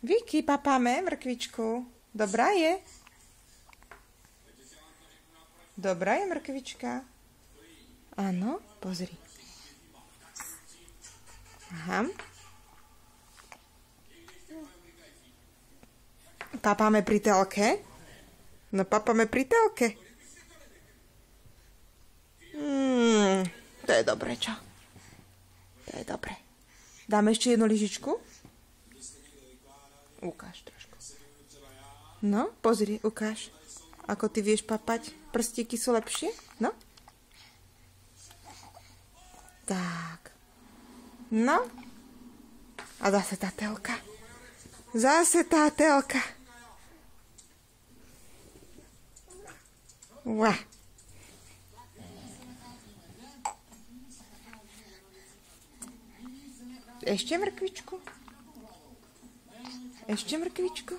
Vicky, papáme mrkvičku. Dobrá je? Dobrá je mrkvička? Áno, pozri. Aha. Papáme pri telke? No, papáme pri telke. To je dobre, čo? To je dobre. Dáme ešte jednu lyžičku? Ukáž trošku. No, pozri, ukáž. Ako ty vieš papať? Prstíky sú lepšie? No. Tak. No. A zase tá telka. Zase tá telka. Uá. Ešte mrkvičku? Ešte mrkvičku?